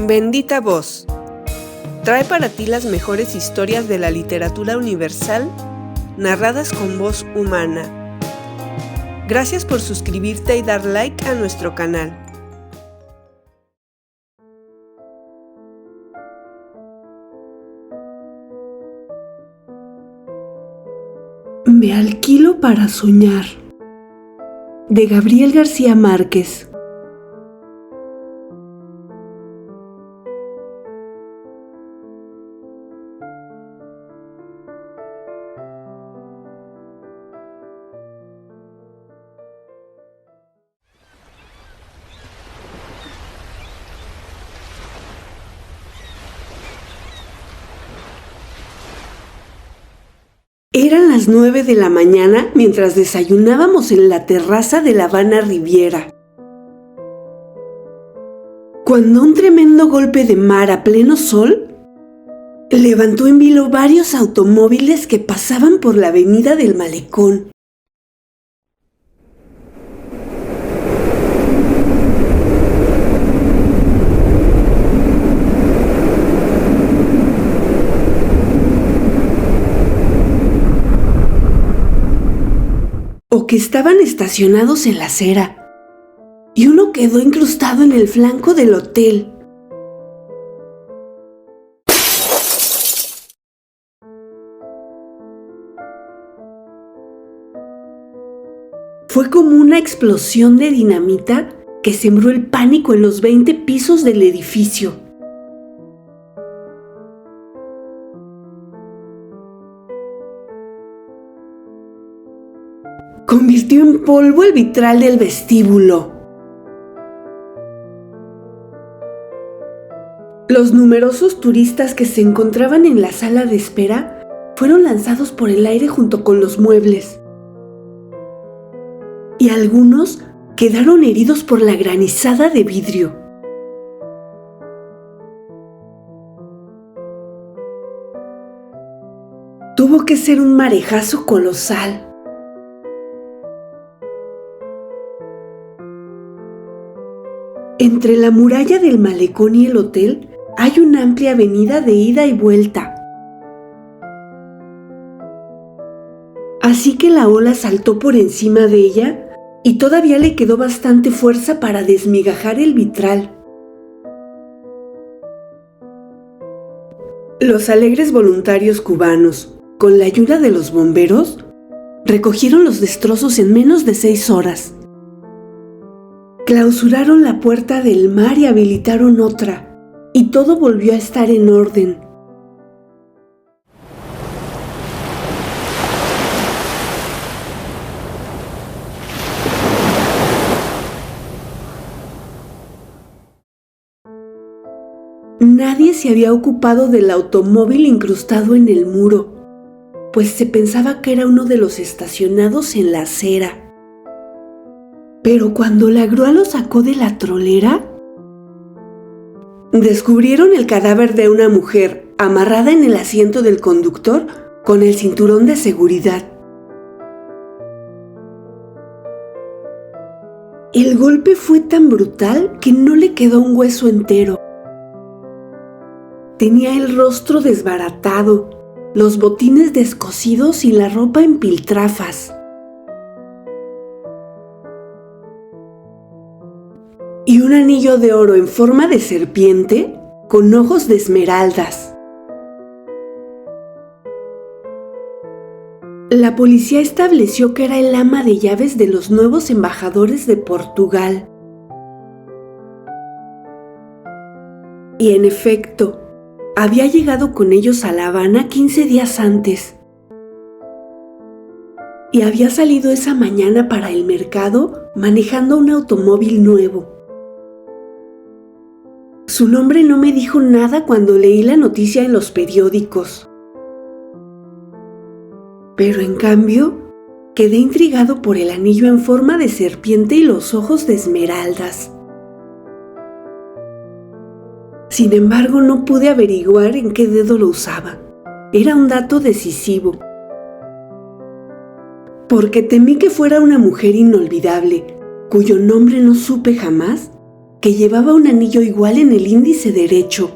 Bendita Voz trae para ti las mejores historias de la literatura universal, narradas con voz humana. Gracias por suscribirte y dar like a nuestro canal. Me alquilo para soñar, de Gabriel García Márquez. Eran las 9 de la mañana mientras desayunábamos en la terraza de la Habana Riviera, cuando un tremendo golpe de mar a pleno sol levantó en vilo varios automóviles que pasaban por la avenida del Malecón. O que estaban estacionados en la acera, y uno quedó incrustado en el flanco del hotel. Fue como una explosión de dinamita que sembró el pánico en los 20 pisos del edificio. Convirtió en polvo el vitral del vestíbulo. Los numerosos turistas que se encontraban en la sala de espera fueron lanzados por el aire junto con los muebles. Y algunos quedaron heridos por la granizada de vidrio. Tuvo que ser un marejazo colosal. Entre la muralla del malecón y el hotel hay una amplia avenida de ida y vuelta. Así que la ola saltó por encima de ella y todavía le quedó bastante fuerza para desmigajar el vitral. Los alegres voluntarios cubanos, con la ayuda de los bomberos, recogieron los destrozos en menos de 6 horas. Clausuraron la puerta del mar y habilitaron otra, y todo volvió a estar en orden. Nadie se había ocupado del automóvil incrustado en el muro, pues se pensaba que era uno de los estacionados en la acera. Pero cuando la grúa lo sacó de la trolera, descubrieron el cadáver de una mujer amarrada en el asiento del conductor con el cinturón de seguridad. El golpe fue tan brutal que no le quedó un hueso entero. Tenía el rostro desbaratado, los botines descosidos y la ropa en piltrafas. Y un anillo de oro en forma de serpiente con ojos de esmeraldas. La policía estableció que era el ama de llaves de los nuevos embajadores de Portugal. Y en efecto, había llegado con ellos a La Habana 15 días antes. Y había salido esa mañana para el mercado manejando un automóvil nuevo. Su nombre no me dijo nada cuando leí la noticia en los periódicos. Pero en cambio, quedé intrigado por el anillo en forma de serpiente y los ojos de esmeraldas. Sin embargo, no pude averiguar en qué dedo lo usaba. Era un dato decisivo. Porque temí que fuera una mujer inolvidable, cuyo nombre no supe jamás, que llevaba un anillo igual en el índice derecho,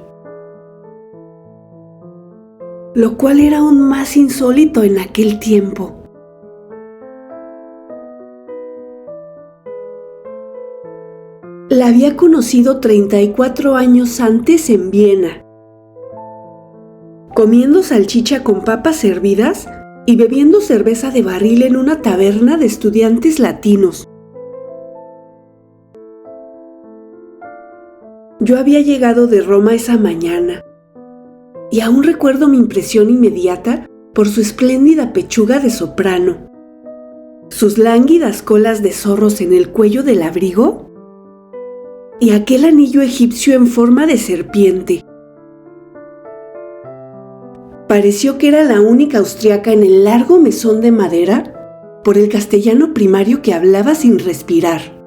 lo cual era aún más insólito en aquel tiempo. La había conocido 34 años antes en Viena, comiendo salchicha con papas hervidas y bebiendo cerveza de barril en una taberna de estudiantes latinos. Yo había llegado de Roma esa mañana y aún recuerdo mi impresión inmediata por su espléndida pechuga de soprano, sus lánguidas colas de zorros en el cuello del abrigo y aquel anillo egipcio en forma de serpiente. Pareció que era la única austriaca en el largo mesón de madera por el castellano primario que hablaba sin respirar.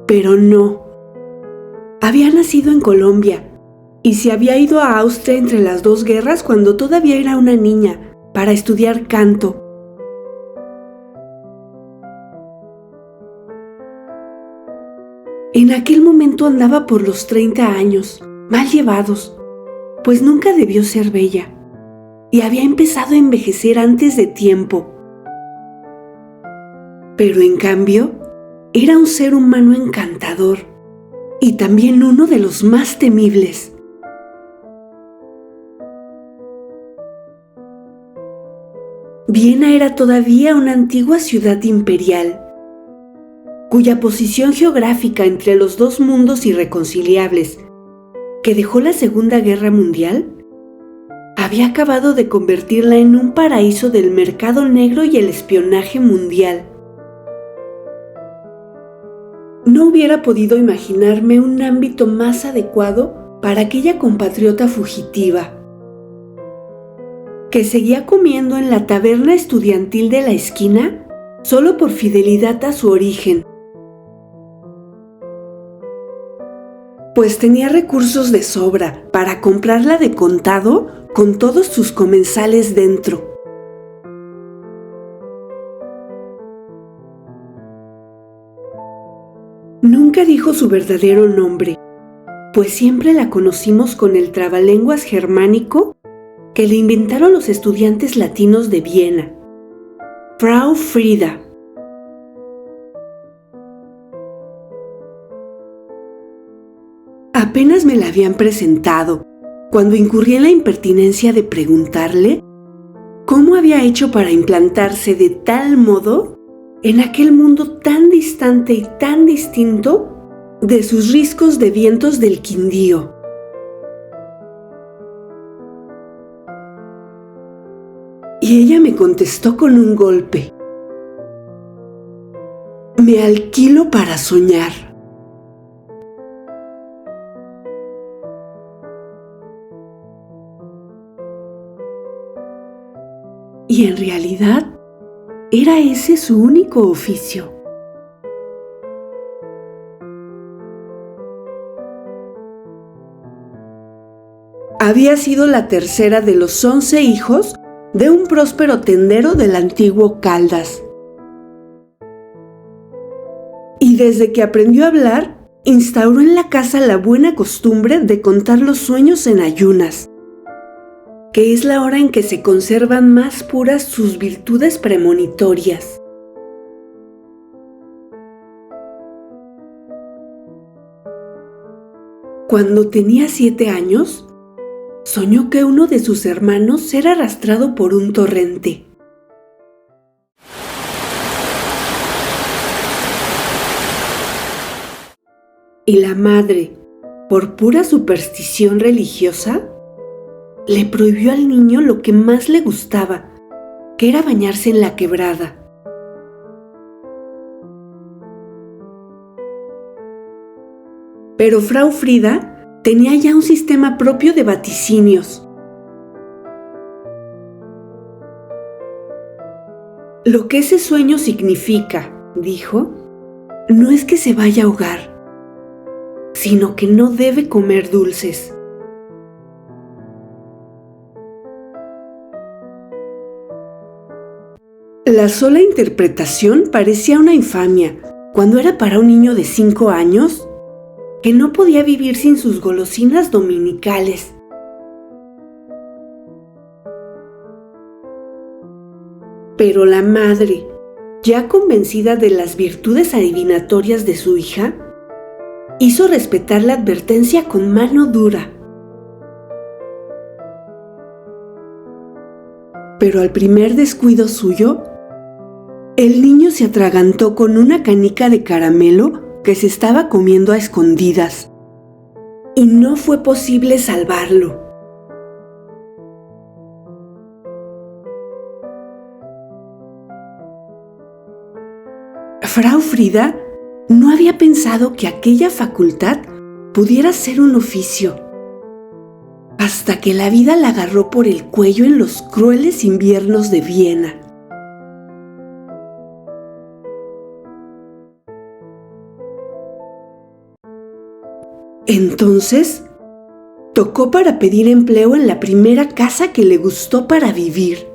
Pero no. Había nacido en Colombia y se había ido a Austria entre las dos guerras cuando todavía era una niña para estudiar canto. En aquel momento andaba por los 30 años, mal llevados, pues nunca debió ser bella, y había empezado a envejecer antes de tiempo. Pero en cambio, era un ser humano encantador, y también uno de los más temibles. Viena era todavía una antigua ciudad imperial, cuya posición geográfica entre los dos mundos irreconciliables que dejó la Segunda Guerra Mundial había acabado de convertirla en un paraíso del mercado negro y el espionaje mundial. No hubiera podido imaginarme un ámbito más adecuado para aquella compatriota fugitiva, que seguía comiendo en la taberna estudiantil de la esquina solo por fidelidad a su origen, pues tenía recursos de sobra para comprarla de contado con todos sus comensales dentro. Nunca dijo su verdadero nombre, pues siempre la conocimos con el trabalenguas germánico que le inventaron los estudiantes latinos de Viena, Frau Frida. Apenas me la habían presentado cuando incurrí en la impertinencia de preguntarle cómo había hecho para implantarse de tal modo en aquel mundo tan distante y tan distinto de sus riscos de vientos del Quindío. Y ella me contestó con un golpe: me alquilo para soñar. Y en realidad, era ese su único oficio. Había sido la tercera de los 11 hijos de un próspero tendero del antiguo Caldas. Y desde que aprendió a hablar, instauró en la casa la buena costumbre de contar los sueños en ayunas, que es la hora en que se conservan más puras sus virtudes premonitorias. Cuando tenía 7 años, soñó que uno de sus hermanos era arrastrado por un torrente. Y la madre, por pura superstición religiosa, le prohibió al niño lo que más le gustaba, que era bañarse en la quebrada. Pero Frau Frida tenía ya un sistema propio de vaticinios. Lo que ese sueño significa, dijo, no es que se vaya a ahogar, sino que no debe comer dulces. La sola interpretación parecía una infamia, cuando era para un niño de 5 años que no podía vivir sin sus golosinas dominicales. Pero la madre, ya convencida de las virtudes adivinatorias de su hija, hizo respetar la advertencia con mano dura. Pero al primer descuido suyo, el niño se atragantó con una canica de caramelo que se estaba comiendo a escondidas, y no fue posible salvarlo. Frau Frida no había pensado que aquella facultad pudiera ser un oficio, hasta que la vida la agarró por el cuello en los crueles inviernos de Viena. Entonces, tocó para pedir empleo en la primera casa que le gustó para vivir.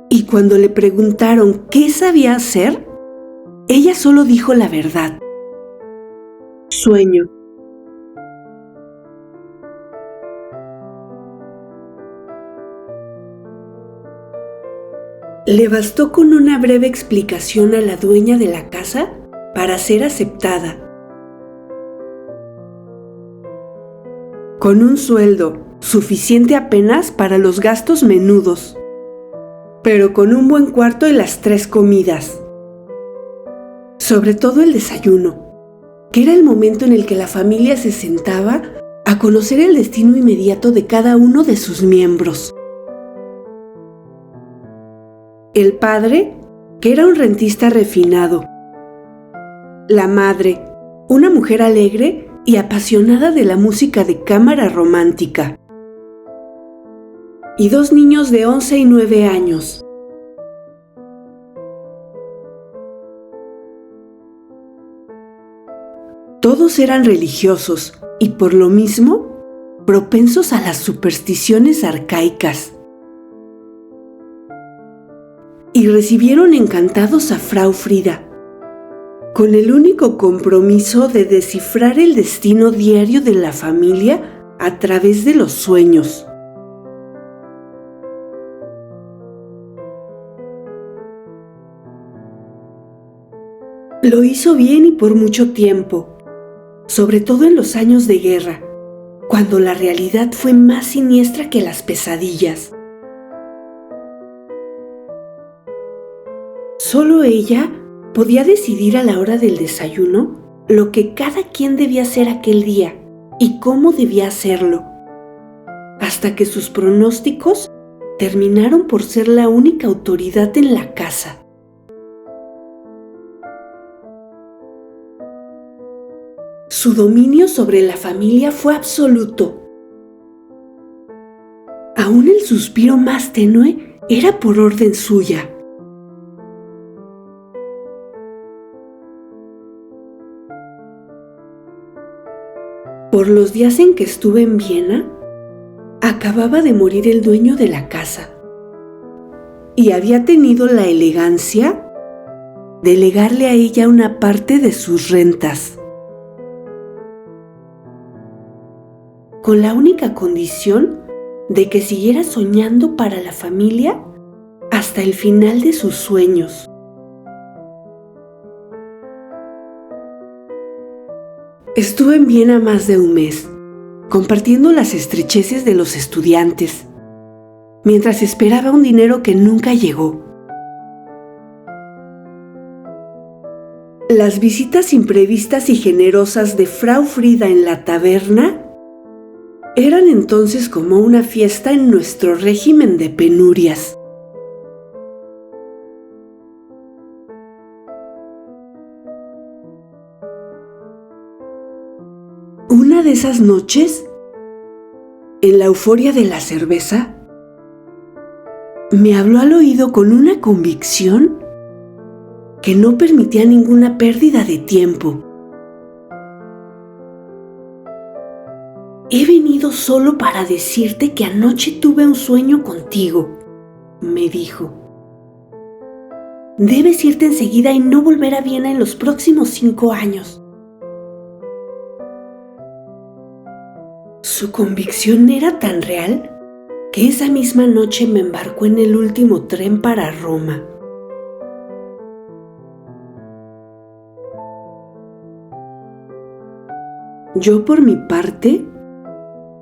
Y cuando le preguntaron qué sabía hacer, ella solo dijo la verdad: sueño. Le bastó con una breve explicación a la dueña de la casa para ser aceptada. Con un sueldo suficiente apenas para los gastos menudos, pero con un buen cuarto y las 3 comidas. Sobre todo el desayuno, que era el momento en el que la familia se sentaba a conocer el destino inmediato de cada uno de sus miembros. El padre, que era un rentista refinado. La madre, una mujer alegre y apasionada de la música de cámara romántica. Y 2 niños de 11 y 9 años. Todos eran religiosos y por lo mismo propensos a las supersticiones arcaicas. Y recibieron encantados a Frau Frida, con el único compromiso de descifrar el destino diario de la familia a través de los sueños. Lo hizo bien y por mucho tiempo, sobre todo en los años de guerra, cuando la realidad fue más siniestra que las pesadillas. Solo ella podía decidir a la hora del desayuno lo que cada quien debía hacer aquel día y cómo debía hacerlo, hasta que sus pronósticos terminaron por ser la única autoridad en la casa. Su dominio sobre la familia fue absoluto. Aún el suspiro más tenue era por orden suya. Por los días en que estuve en Viena, acababa de morir el dueño de la casa y había tenido la elegancia de legarle a ella una parte de sus rentas, con la única condición de que siguiera soñando para la familia hasta el final de sus sueños. Estuve en Viena más de un mes, compartiendo las estrecheces de los estudiantes, mientras esperaba un dinero que nunca llegó. Las visitas imprevistas y generosas de Frau Frida en la taberna eran entonces como una fiesta en nuestro régimen de penurias. Una de esas noches, en la euforia de la cerveza, me habló al oído con una convicción que no permitía ninguna pérdida de tiempo. He venido solo para decirte que anoche tuve un sueño contigo me dijo. Debes irte enseguida y no volver a Viena en los próximos 5 años. Su convicción era tan real que esa misma noche me embarcó en el último tren para Roma. Yo, por mi parte,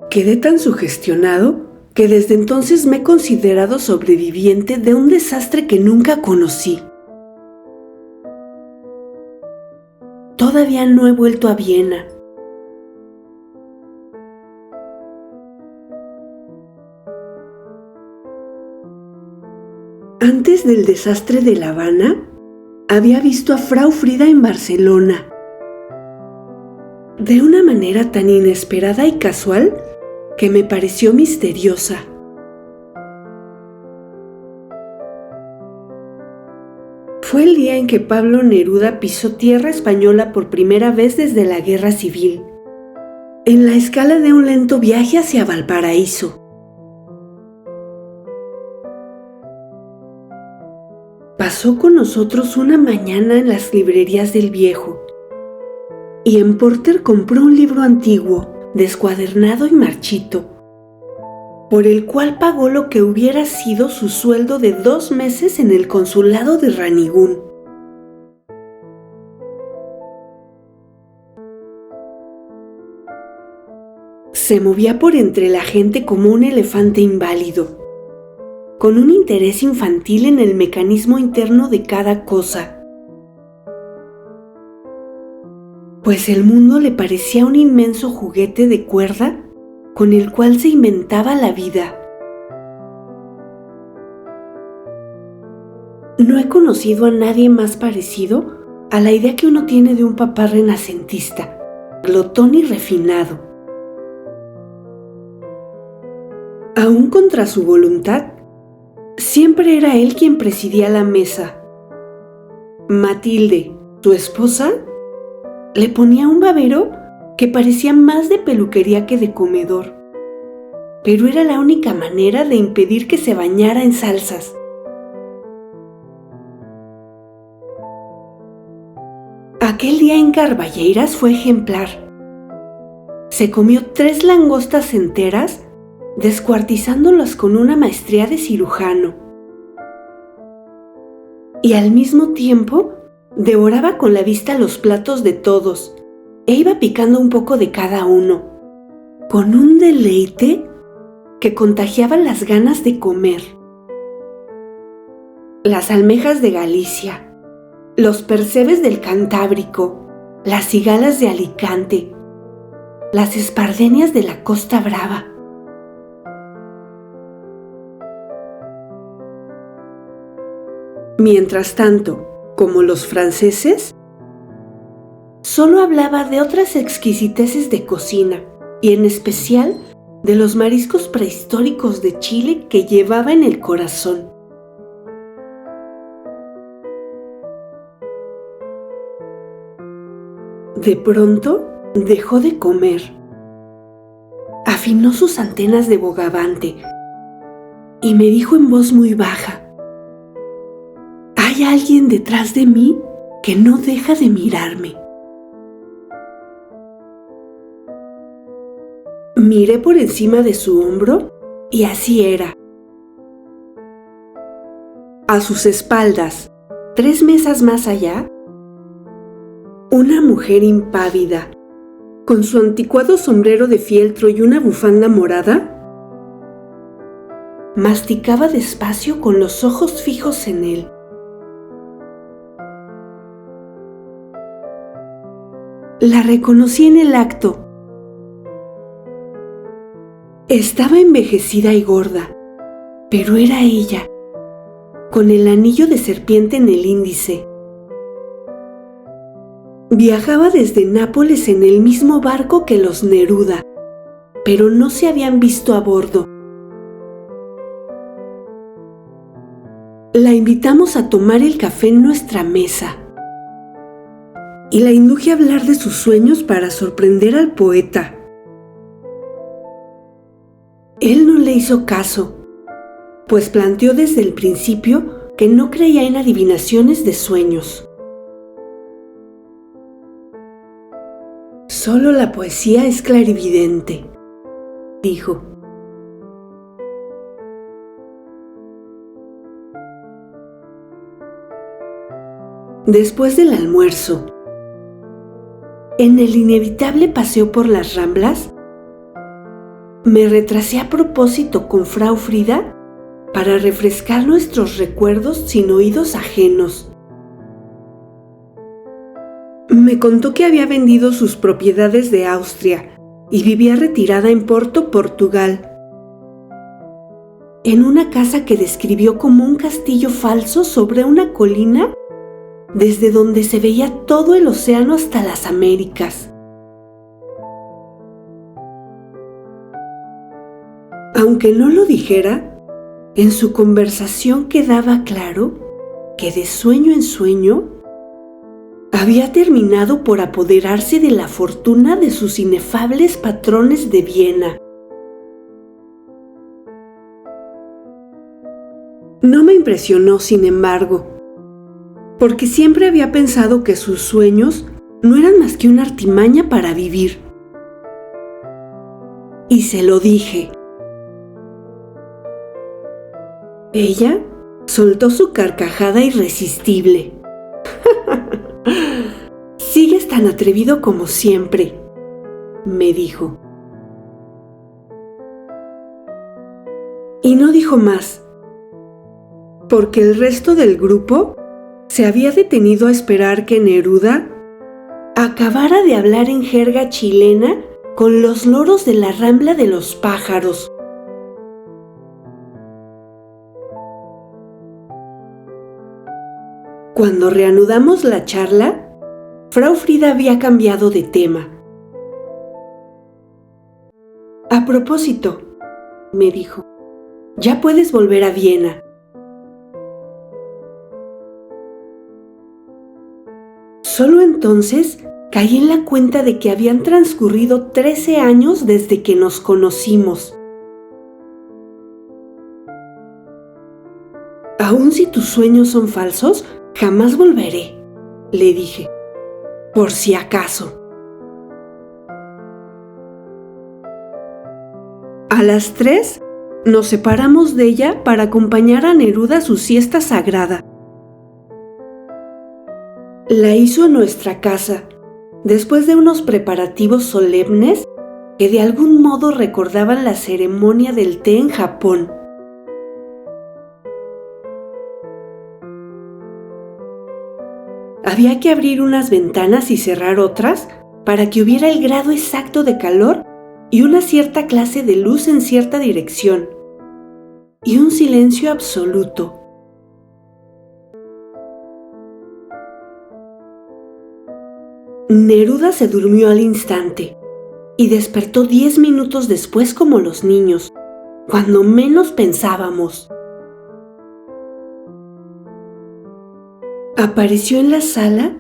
quedé tan sugestionado que desde entonces me he considerado sobreviviente de un desastre que nunca conocí. Todavía no he vuelto a Viena. Antes del desastre de La Habana, había visto a Frau Frida en Barcelona. De una manera tan inesperada y casual que me pareció misteriosa. Fue el día en que Pablo Neruda pisó tierra española por primera vez desde la Guerra Civil, en la escala de un lento viaje hacia Valparaíso. Pasó con nosotros una mañana en las librerías del Viejo, y en Porter compró un libro antiguo, descuadernado y marchito, por el cual pagó lo que hubiera sido su sueldo de 2 meses en el consulado de Ranigún. Se movía por entre la gente como un elefante inválido, con un interés infantil en el mecanismo interno de cada cosa, pues el mundo le parecía un inmenso juguete de cuerda con el cual se inventaba la vida. No he conocido a nadie más parecido a la idea que uno tiene de un papá renacentista, glotón y refinado. Aún contra su voluntad, siempre era él quien presidía la mesa. Matilde, su esposa, le ponía un babero que parecía más de peluquería que de comedor, pero era la única manera de impedir que se bañara en salsas. Aquel día en Carballeiras fue ejemplar. Se comió 3 langostas enteras, descuartizándolas con una maestría de cirujano. Y al mismo tiempo, devoraba con la vista los platos de todos e iba picando un poco de cada uno, con un deleite que contagiaba las ganas de comer. Las almejas de Galicia, los percebes del Cantábrico, las cigalas de Alicante, las espardenias de la Costa Brava. Mientras tanto, como los franceses, solo hablaba de otras exquisiteces de cocina y en especial de los mariscos prehistóricos de Chile que llevaba en el corazón. De pronto dejó de comer. Afinó sus antenas de bogavante y me dijo en voz muy baja: «Hay alguien detrás de mí que no deja de mirarme». Miré por encima de su hombro y así era. A sus espaldas, 3 mesas más allá, una mujer impávida, con su anticuado sombrero de fieltro y una bufanda morada, masticaba despacio con los ojos fijos en él. La reconocí en el acto. Estaba envejecida y gorda, pero era ella, con el anillo de serpiente en el índice. Viajaba desde Nápoles en el mismo barco que los Neruda, pero no se habían visto a bordo. La invitamos a tomar el café en nuestra mesa y la induje a hablar de sus sueños para sorprender al poeta. Él no le hizo caso pues planteó desde el principio que no creía en adivinaciones de sueños. Solo la poesía es clarividente, dijo. Después del almuerzo, en el inevitable paseo por las Ramblas, me retrasé a propósito con Frau Frida para refrescar nuestros recuerdos sin oídos ajenos. Me contó que había vendido sus propiedades de Austria y vivía retirada en Porto, Portugal, en una casa que describió como un castillo falso sobre una colina desde donde se veía todo el océano hasta las Américas. Aunque no lo dijera, en su conversación quedaba claro que de sueño en sueño había terminado por apoderarse de la fortuna de sus inefables patrones de Viena. No me impresionó, sin embargo, porque siempre había pensado que sus sueños no eran más que una artimaña para vivir. Y se lo dije. Ella soltó su carcajada irresistible. «Sigues tan atrevido como siempre», me dijo. Y no dijo más, porque el resto del grupo se había detenido a esperar que Neruda acabara de hablar en jerga chilena con los loros de la Rambla de los Pájaros. Cuando reanudamos la charla, Frau Frida había cambiado de tema. «A propósito», me dijo, «ya puedes volver a Viena». Solo entonces caí en la cuenta de que habían transcurrido 13 años desde que nos conocimos. «Aun si tus sueños son falsos, jamás volveré», le dije, «por si acaso». A las 3 nos separamos de ella para acompañar a Neruda a su siesta sagrada. La hizo en nuestra casa, después de unos preparativos solemnes que de algún modo recordaban la ceremonia del té en Japón. Había que abrir unas ventanas y cerrar otras para que hubiera el grado exacto de calor y una cierta clase de luz en cierta dirección, y un silencio absoluto. Neruda se durmió al instante y despertó 10 minutos después como los niños, cuando menos pensábamos. Apareció en la sala,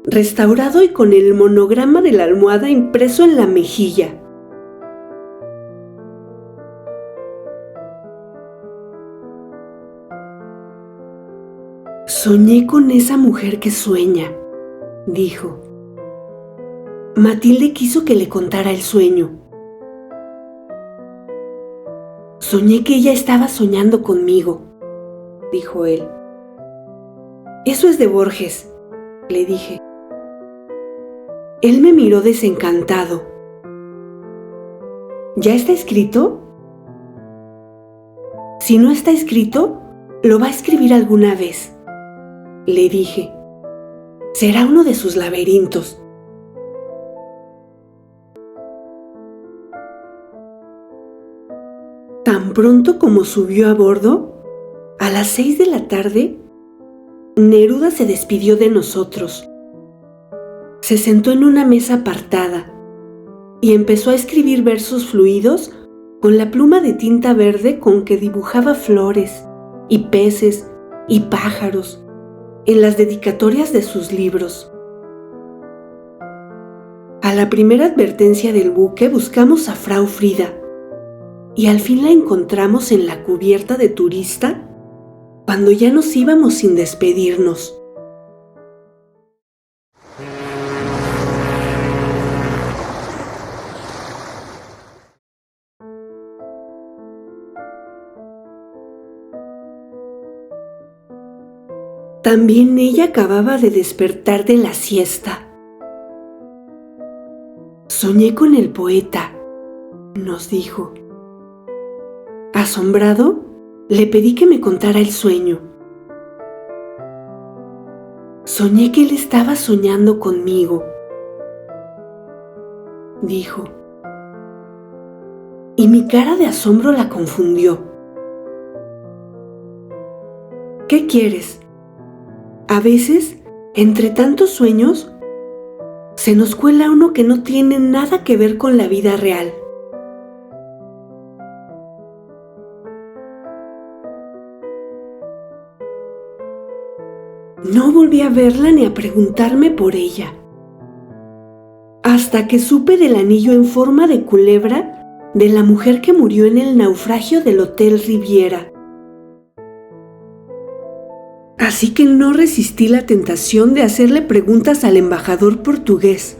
restaurado y con el monograma de la almohada impreso en la mejilla. «Soñé con esa mujer que sueña», dijo. Matilde quiso que le contara el sueño. «Soñé que ella estaba soñando conmigo», dijo él. «Eso es de Borges», le dije. Él me miró desencantado. «¿Ya está escrito?» «Si no está escrito, lo va a escribir alguna vez», le dije. «Será uno de sus laberintos». Tan pronto como subió a bordo, a las 6 de la tarde, Neruda se despidió de nosotros. Se sentó en una mesa apartada y empezó a escribir versos fluidos con la pluma de tinta verde con que dibujaba flores y peces y pájaros en las dedicatorias de sus libros. A la primera advertencia del buque buscamos a Frau Frida y al fin la encontramos en la cubierta de turista cuando ya nos íbamos sin despedirnos. También ella acababa de despertar de la siesta. Soñé con el poeta, nos dijo. Asombrado, le pedí que me contara el sueño. Soñé que él estaba soñando conmigo, dijo. Y mi cara de asombro la confundió. ¿Qué quieres? A veces, entre tantos sueños, se nos cuela uno que no tiene nada que ver con la vida real. No volví a verla ni a preguntarme por ella, hasta que supe del anillo en forma de culebra de la mujer que murió en el naufragio del Hotel Riviera. Así que no resistí la tentación de hacerle preguntas al embajador portugués.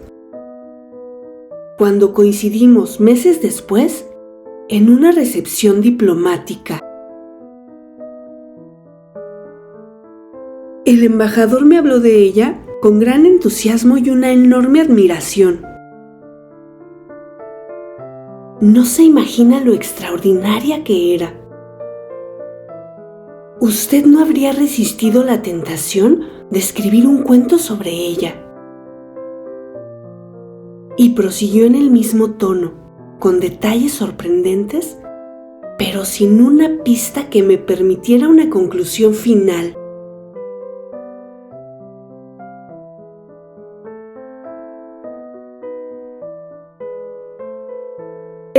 Cuando coincidimos meses después en una recepción diplomática. El embajador me habló de ella con gran entusiasmo y una enorme admiración. No se imagina lo extraordinaria que era. Usted no habría resistido la tentación de escribir un cuento sobre ella. Y prosiguió en el mismo tono, con detalles sorprendentes, pero sin una pista que me permitiera una conclusión final.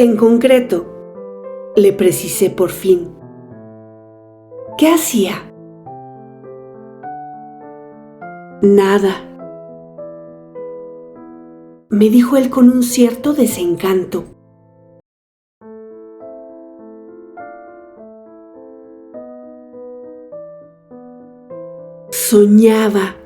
En concreto, le precisé por fin. ¿Qué hacía? Nada, me dijo él con un cierto desencanto. Soñaba.